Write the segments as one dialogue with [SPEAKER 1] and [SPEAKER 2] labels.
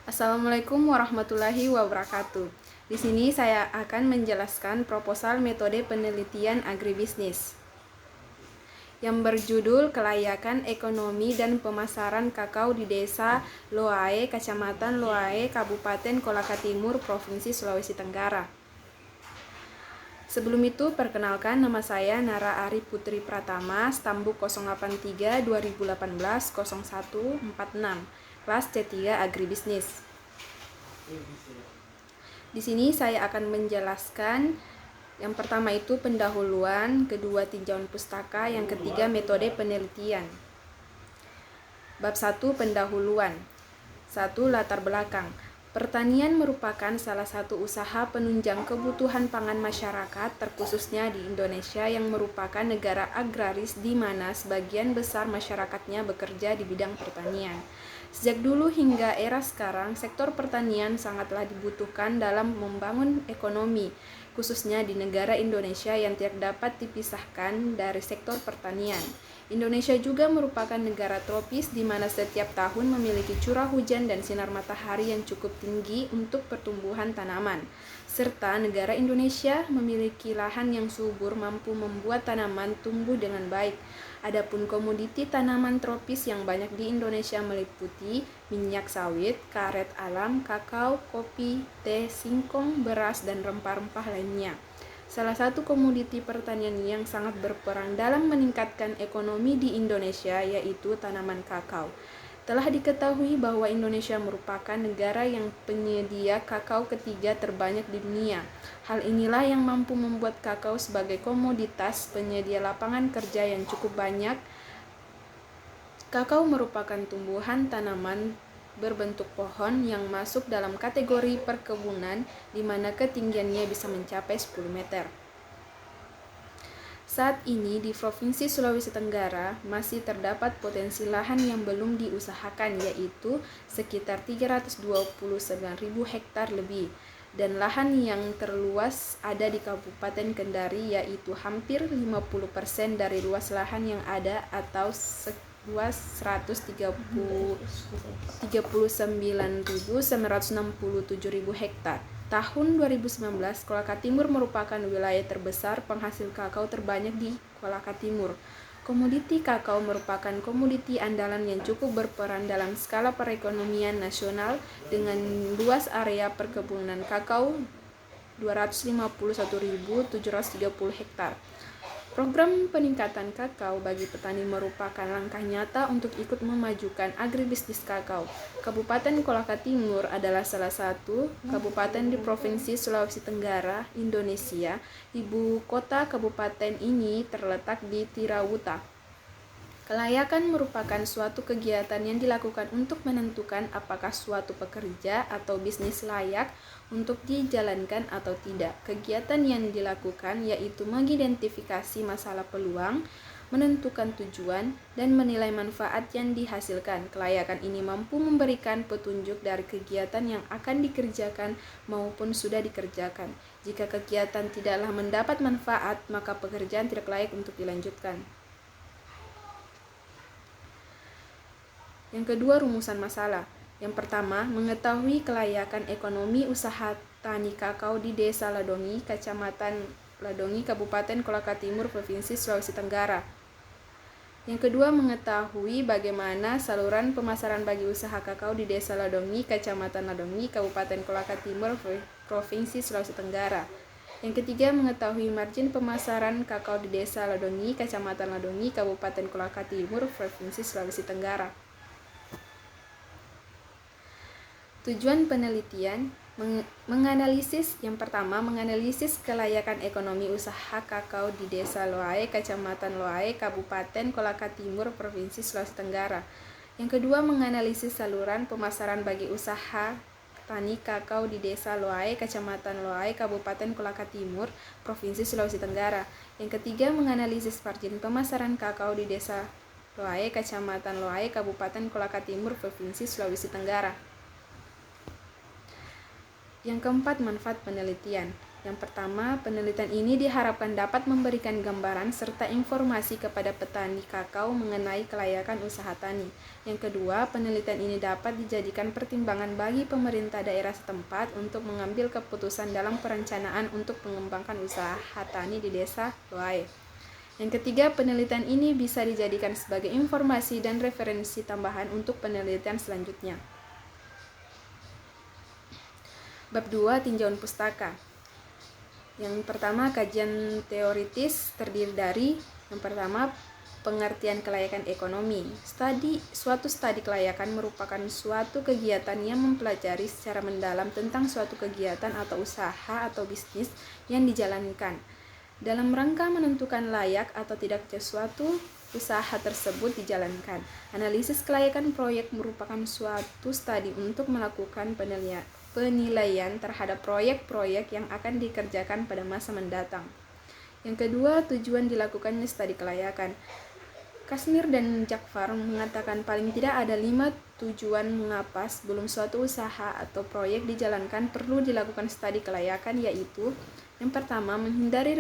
[SPEAKER 1] Assalamualaikum warahmatullahi wabarakatuh. Di sini saya akan menjelaskan proposal metode penelitian agribisnis yang berjudul Kelayakan Ekonomi dan Pemasaran Kakao di Desa Loae, Kecamatan Loae, Kabupaten Kolaka Timur, Provinsi Sulawesi Tenggara. Sebelum itu, perkenalkan, nama saya Nara Ari Putri Pratama, stambuk 083 2018 0146, kelas C3 Agribisnis. Di sini saya akan menjelaskan yang pertama itu pendahuluan, kedua tinjauan pustaka, yang ketiga metode penelitian. Bab 1 pendahuluan. 1. Latar belakang. Pertanian merupakan salah satu usaha penunjang kebutuhan pangan masyarakat, terkhususnya di Indonesia yang merupakan negara agraris di mana sebagian besar masyarakatnya bekerja di bidang pertanian. Sejak dulu hingga era sekarang, sektor pertanian sangatlah dibutuhkan dalam membangun ekonomi, khususnya di negara Indonesia yang tidak dapat dipisahkan dari sektor pertanian. Indonesia juga merupakan negara tropis di mana setiap tahun memiliki curah hujan dan sinar matahari yang cukup tinggi untuk pertumbuhan tanaman. Serta negara Indonesia memiliki lahan yang subur mampu membuat tanaman tumbuh dengan baik. Adapun komoditi tanaman tropis yang banyak di Indonesia meliputi minyak sawit, karet alam, kakao, kopi, teh, singkong, beras, dan rempah-rempah lainnya. Salah satu komoditi pertanian yang sangat berperan dalam meningkatkan ekonomi di Indonesia yaitu tanaman kakao. Telah diketahui bahwa Indonesia merupakan negara yang penyedia kakao ketiga terbanyak di dunia. Hal inilah yang mampu membuat kakao sebagai komoditas penyedia lapangan kerja yang cukup banyak. Kakao merupakan tumbuhan tanaman berbentuk pohon yang masuk dalam kategori perkebunan di mana ketinggiannya bisa mencapai 10 meter. Saat ini di Provinsi Sulawesi Tenggara masih terdapat potensi lahan yang belum diusahakan yaitu sekitar 329.000 hektar lebih, dan lahan yang terluas ada di Kabupaten Kendari yaitu hampir 50% dari luas lahan yang ada atau luas 139.967.000 hektar. Tahun 2019, Kolaka Timur merupakan wilayah terbesar penghasil kakao terbanyak di Kolaka Timur. Komoditi kakao merupakan komoditi andalan yang cukup berperan dalam skala perekonomian nasional dengan luas area perkebunan kakao 251.730 hektar. Program peningkatan kakao bagi petani merupakan langkah nyata untuk ikut memajukan agribisnis kakao. Kabupaten Kolaka Timur adalah salah satu kabupaten di Provinsi Sulawesi Tenggara, Indonesia. Ibu kota kabupaten ini terletak di Tirawuta. Kelayakan merupakan suatu kegiatan yang dilakukan untuk menentukan apakah suatu pekerja atau bisnis layak untuk dijalankan atau tidak. Kegiatan yang dilakukan yaitu mengidentifikasi masalah peluang, menentukan tujuan, dan menilai manfaat yang dihasilkan. Kelayakan ini mampu memberikan petunjuk dari kegiatan yang akan dikerjakan maupun sudah dikerjakan. Jika kegiatan tidaklah mendapat manfaat, maka pekerjaan tidak layak untuk dilanjutkan. Yang kedua, rumusan masalah. Yang pertama, mengetahui kelayakan ekonomi usaha tani kakao di Desa Ladongi, Kecamatan Ladongi, Kabupaten Kolaka Timur, Provinsi Sulawesi Tenggara. Yang kedua, mengetahui bagaimana saluran pemasaran bagi usaha kakao di Desa Ladongi, Kecamatan Ladongi, Kabupaten Kolaka Timur, Provinsi Sulawesi Tenggara. Yang ketiga, mengetahui margin pemasaran kakao di Desa Ladongi, Kecamatan Ladongi, Kabupaten Kolaka Timur, Provinsi Sulawesi Tenggara. Tujuan penelitian menganalisis. Yang pertama, menganalisis kelayakan ekonomi usaha kakao di Desa Loae, Kecamatan Loae, Kabupaten Kolaka Timur, Provinsi Sulawesi Tenggara. Yang kedua, menganalisis saluran pemasaran bagi usaha tani kakao di Desa Loae, Kecamatan Loae, Kabupaten Kolaka Timur, Provinsi Sulawesi Tenggara. Yang ketiga, menganalisis margin pemasaran kakao di Desa Loae, Kecamatan Loae, Kabupaten Kolaka Timur, Provinsi Sulawesi Tenggara. Yang keempat, manfaat penelitian. Yang pertama, penelitian ini diharapkan dapat memberikan gambaran serta informasi kepada petani kakao mengenai kelayakan usaha tani. Yang kedua, penelitian ini dapat dijadikan pertimbangan bagi pemerintah daerah setempat untuk mengambil keputusan dalam perencanaan untuk mengembangkan usaha tani di desa Loae. Yang ketiga, penelitian ini bisa dijadikan sebagai informasi dan referensi tambahan untuk penelitian selanjutnya. Bab 2, tinjauan pustaka. Yang pertama, kajian teoritis terdiri dari yang pertama, pengertian kelayakan ekonomi. Suatu studi kelayakan merupakan suatu kegiatan yang mempelajari secara mendalam tentang suatu kegiatan atau usaha atau bisnis yang dijalankan dalam rangka menentukan layak atau tidaknya suatu usaha tersebut dijalankan. Analisis kelayakan proyek merupakan suatu studi untuk melakukan penilaian terhadap proyek-proyek yang akan dikerjakan pada masa mendatang. Yang kedua, tujuan dilakukannya studi kelayakan. Kasmir dan Jakfar mengatakan paling tidak ada 5 tujuan mengapa sebelum suatu usaha atau proyek dijalankan perlu dilakukan studi kelayakan, yaitu yang pertama, menghindari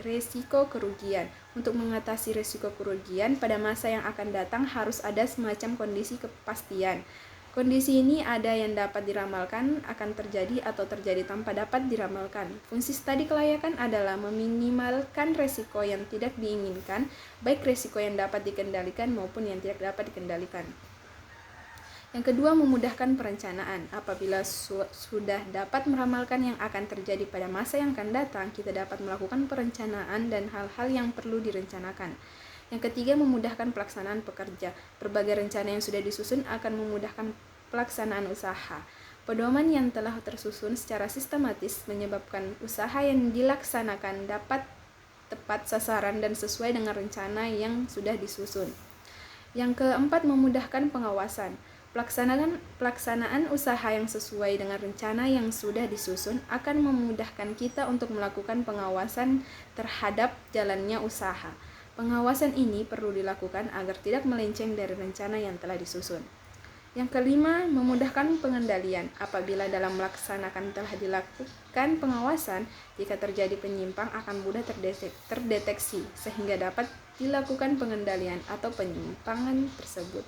[SPEAKER 1] resiko kerugian. Untuk mengatasi resiko kerugian pada masa yang akan datang harus ada semacam kondisi kepastian. Kondisi ini ada yang dapat diramalkan akan terjadi atau terjadi tanpa dapat diramalkan. Fungsi studi kelayakan adalah meminimalkan resiko yang tidak diinginkan, baik resiko yang dapat dikendalikan maupun yang tidak dapat dikendalikan. Yang kedua, memudahkan perencanaan. Apabila sudah dapat meramalkan yang akan terjadi pada masa yang akan datang, kita dapat melakukan perencanaan dan hal-hal yang perlu direncanakan. Yang ketiga, memudahkan pelaksanaan pekerja. Berbagai rencana yang sudah disusun akan memudahkan pelaksanaan usaha. Pedoman yang telah tersusun secara sistematis menyebabkan usaha yang dilaksanakan dapat tepat sasaran dan sesuai dengan rencana yang sudah disusun. Yang keempat, memudahkan pengawasan. Pelaksanaan usaha yang sesuai dengan rencana yang sudah disusun akan memudahkan kita untuk melakukan pengawasan terhadap jalannya usaha. Pengawasan ini perlu dilakukan agar tidak melenceng dari rencana yang telah disusun. Yang kelima, memudahkan pengendalian. Apabila dalam melaksanakan telah dilakukan pengawasan, jika terjadi penyimpang akan mudah terdeteksi sehingga dapat dilakukan pengendalian atau penyimpangan tersebut.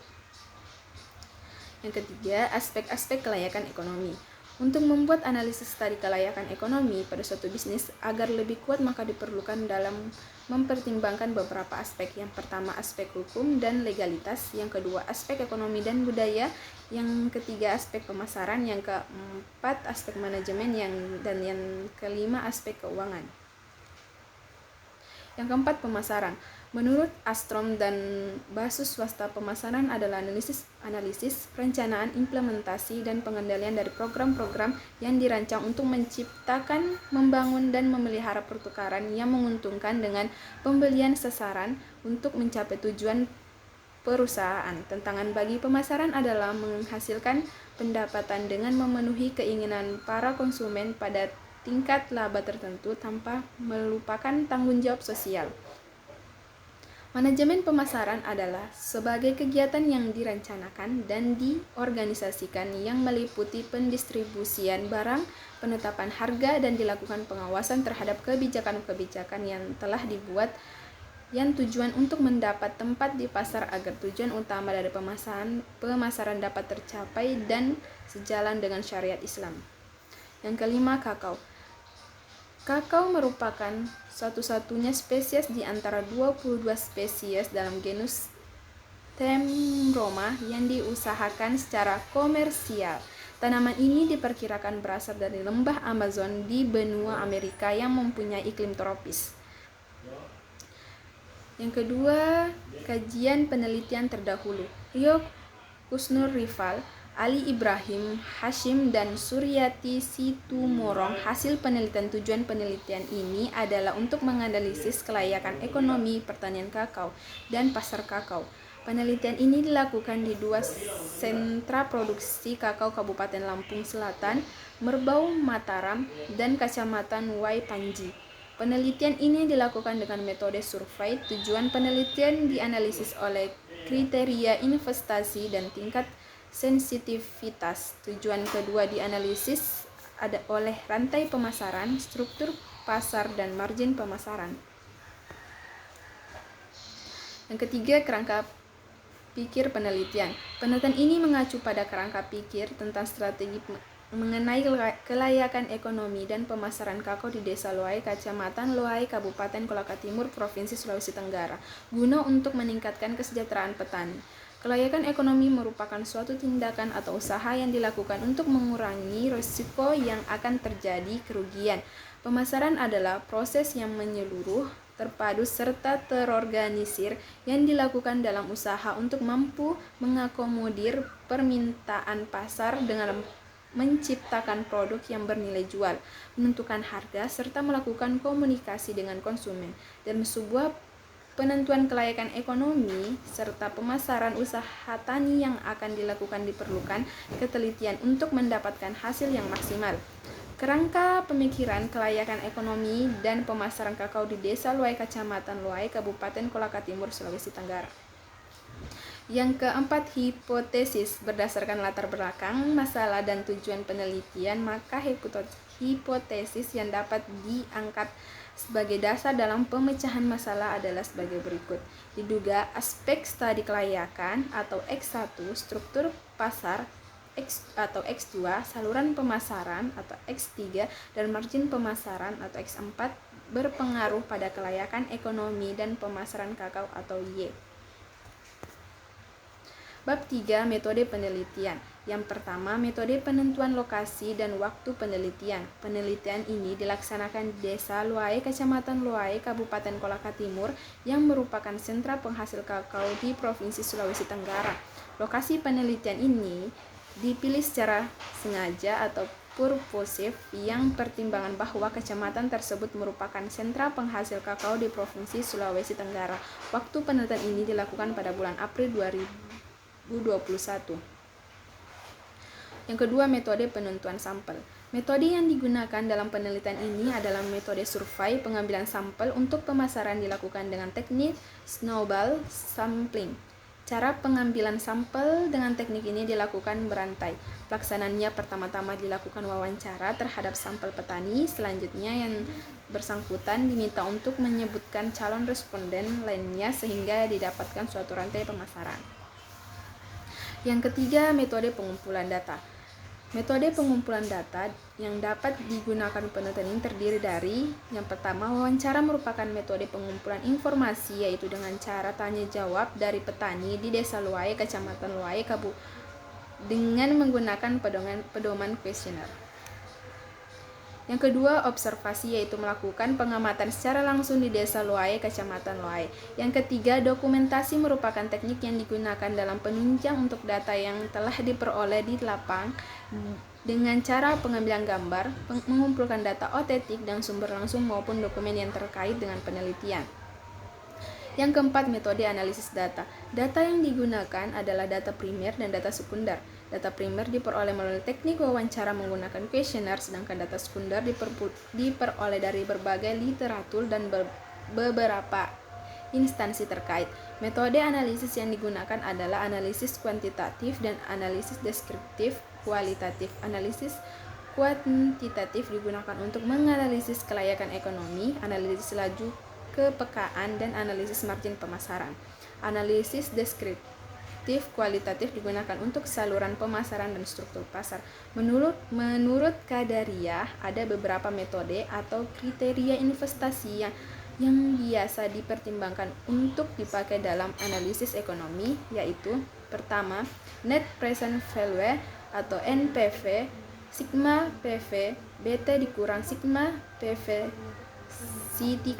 [SPEAKER 1] Yang ketiga, aspek-aspek kelayakan ekonomi. Untuk membuat analisis studi kelayakan ekonomi pada suatu bisnis agar lebih kuat, maka diperlukan dalam mempertimbangkan beberapa aspek. Yang pertama, aspek hukum dan legalitas. Yang kedua, aspek ekonomi dan budaya. Yang ketiga, aspek pemasaran. Yang keempat, aspek manajemen. Dan yang kelima, aspek keuangan. Yang keempat, pemasaran. Menurut Astrom dan Basus swasta, pemasaran adalah analisis, perencanaan, implementasi, dan pengendalian dari program-program yang dirancang untuk menciptakan, membangun, dan memelihara pertukaran yang menguntungkan dengan pembelian sasaran untuk mencapai tujuan perusahaan. Tantangan bagi pemasaran adalah menghasilkan pendapatan dengan memenuhi keinginan para konsumen pada tingkat laba tertentu tanpa melupakan tanggung jawab sosial. Manajemen pemasaran adalah sebagai kegiatan yang direncanakan dan diorganisasikan yang meliputi pendistribusian barang, penetapan harga, dan dilakukan pengawasan terhadap kebijakan-kebijakan yang telah dibuat yang tujuan untuk mendapat tempat di pasar agar tujuan utama dari pemasaran dapat tercapai dan sejalan dengan syariat Islam. Yang kelima, kakao. Kakao merupakan satu-satunya spesies di antara 22 spesies dalam genus Thamroma yang diusahakan secara komersial. Tanaman ini diperkirakan berasal dari lembah Amazon di benua Amerika yang mempunyai iklim tropis. Yang kedua, kajian penelitian terdahulu. Rio Kusnur Rival, Ali Ibrahim Hashim, dan Suryati Situmorong. Hasil penelitian. Tujuan penelitian ini adalah untuk menganalisis kelayakan ekonomi pertanian kakao dan pasar kakao. Penelitian ini dilakukan di 2 sentra produksi kakao Kabupaten Lampung Selatan, Merbau Mataram, dan Kecamatan Wai Panji. Penelitian ini dilakukan dengan metode survei. Tujuan penelitian dianalisis oleh kriteria investasi dan tingkat sensitivitas. Tujuan kedua dianalisis ada oleh rantai pemasaran, struktur pasar, dan margin pemasaran. Yang ketiga, kerangka pikir penelitian. Penelitian ini mengacu pada kerangka pikir tentang strategi mengenai kelayakan ekonomi dan pemasaran kakao di Desa Loai, Kecamatan Loai, Kabupaten Kolaka Timur, Provinsi Sulawesi Tenggara, guna untuk meningkatkan kesejahteraan petani. Kelayakan ekonomi merupakan suatu tindakan atau usaha yang dilakukan untuk mengurangi risiko yang akan terjadi kerugian. Pemasaran adalah proses yang menyeluruh, terpadu, serta terorganisir yang dilakukan dalam usaha untuk mampu mengakomodir permintaan pasar dengan menciptakan produk yang bernilai jual, menentukan harga, serta melakukan komunikasi dengan konsumen. Dan sebuah penentuan kelayakan ekonomi serta pemasaran usaha tani yang akan dilakukan diperlukan ketelitian untuk mendapatkan hasil yang maksimal. Kerangka pemikiran kelayakan ekonomi dan pemasaran kakao di Desa Loai, Kecamatan Loai, Kabupaten Kolaka Timur, Sulawesi Tenggara. Yang keempat, hipotesis. Berdasarkan latar belakang, masalah, dan tujuan penelitian, maka hipotesis yang dapat diangkat sebagai dasar dalam pemecahan masalah adalah sebagai berikut. Diduga aspek studi kelayakan atau X1, struktur pasar atau X2, saluran pemasaran atau X3, dan margin pemasaran atau X4 berpengaruh pada kelayakan ekonomi dan pemasaran kakao atau Y. Bab 3, metode penelitian. Yang pertama, metode penentuan lokasi dan waktu penelitian. Penelitian ini dilaksanakan di Desa Loai, Kecamatan Loai, Kabupaten Kolaka Timur, yang merupakan sentra penghasil kakao di Provinsi Sulawesi Tenggara. Lokasi penelitian ini dipilih secara sengaja atau purposif yang pertimbangan bahwa kecamatan tersebut merupakan sentra penghasil kakao di Provinsi Sulawesi Tenggara. Waktu penelitian ini dilakukan pada bulan April 2021. Yang kedua, metode penentuan sampel. Metode yang digunakan dalam penelitian ini adalah metode survei pengambilan sampel untuk pemasaran dilakukan dengan teknik snowball sampling. Cara pengambilan sampel dengan teknik ini dilakukan berantai. Pelaksanaannya pertama-tama dilakukan wawancara terhadap sampel petani, selanjutnya yang bersangkutan diminta untuk menyebutkan calon responden lainnya sehingga didapatkan suatu rantai pemasaran. Yang ketiga, metode pengumpulan data. Metode pengumpulan data yang dapat digunakan penelitian ini terdiri dari: yang pertama, wawancara merupakan metode pengumpulan informasi, yaitu dengan cara tanya jawab dari petani di Desa Loai, Kecamatan Loai, dengan menggunakan pedoman kuesioner. Yang kedua, observasi, yaitu melakukan pengamatan secara langsung di Desa Loai, Kecamatan Loai. Yang ketiga, dokumentasi merupakan teknik yang digunakan dalam penunjang untuk data yang telah diperoleh di lapang dengan cara pengambilan gambar, mengumpulkan data otentik dan sumber langsung maupun dokumen yang terkait dengan penelitian. Yang keempat, metode analisis data. Data yang digunakan adalah data primer dan data sekunder. Data primer diperoleh melalui teknik wawancara menggunakan kuesioner, sedangkan data sekunder diperoleh dari berbagai literatur dan beberapa instansi terkait. Metode analisis yang digunakan adalah analisis kuantitatif dan analisis deskriptif kualitatif. Analisis kuantitatif digunakan untuk menganalisis kelayakan ekonomi, analisis laju kepekaan, dan analisis margin pemasaran. Analisis deskriptif kualitatif digunakan untuk saluran pemasaran dan struktur pasar. Menurut Qadariyah, ada beberapa metode atau kriteria investasi yang biasa dipertimbangkan untuk dipakai dalam analisis ekonomi, yaitu: pertama, net present value atau NPV, sigma PV, BT dikurang sigma PV, CT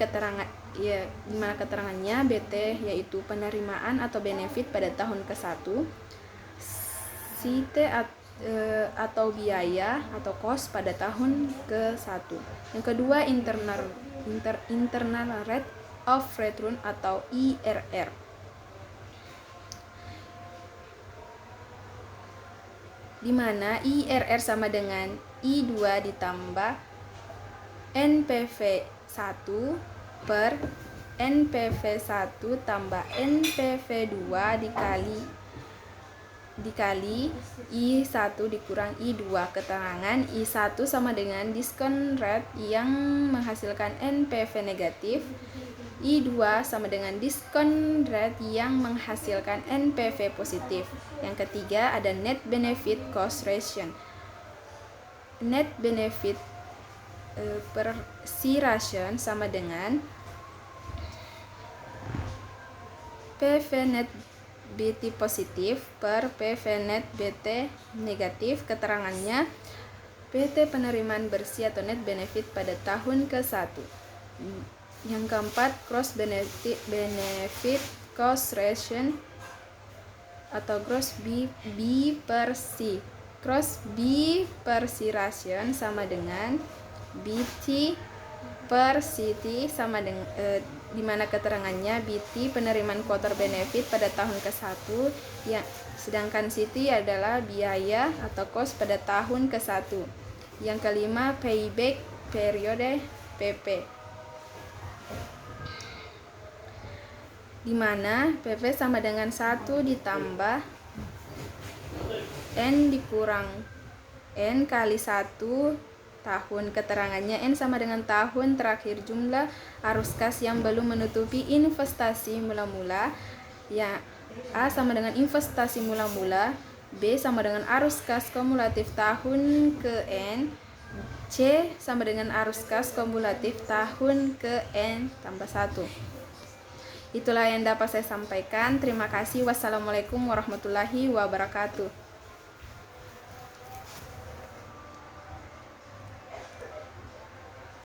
[SPEAKER 1] dimana keterangannya BT yaitu penerimaan atau benefit pada tahun ke-1, CT atau biaya atau cost pada tahun ke-1. Yang kedua, internal rate of return atau IRR. Di mana IRR sama dengan I2 ditambah NPV 1 per NPV 1 tambah NPV 2 dikali dikali I1 dikurang I2. Keterangan I1 sama dengan diskon rate yang menghasilkan NPV negatif, I2 sama dengan diskon rate yang menghasilkan NPV positif. Yang ketiga ada net benefit cost ratio. Net benefit per C ratio sama dengan PV net BT positif per PV net BT negatif. Keterangannya PT penerimaan bersih atau net benefit pada tahun ke-1. Yang keempat cross benefit cost ratio atau gross B per C. Cross B per C ratio sama dengan BT per CT sama dengan di mana keterangannya BT penerimaan kotor benefit pada tahun ke-1 ya, sedangkan CT adalah biaya atau cost pada tahun ke-1. Yang kelima payback periode PP, di mana PP sama dengan 1 ditambah N dikurang N kali 1 tahun. Keterangannya N sama dengan tahun terakhir jumlah arus kas yang belum menutupi investasi mula-mula. Ya, A sama dengan investasi mula-mula, B sama dengan arus kas kumulatif tahun ke N, C sama dengan arus kas kumulatif tahun ke N tambah 1. Itulah yang dapat saya sampaikan. Terima kasih. Wassalamualaikum warahmatullahi wabarakatuh.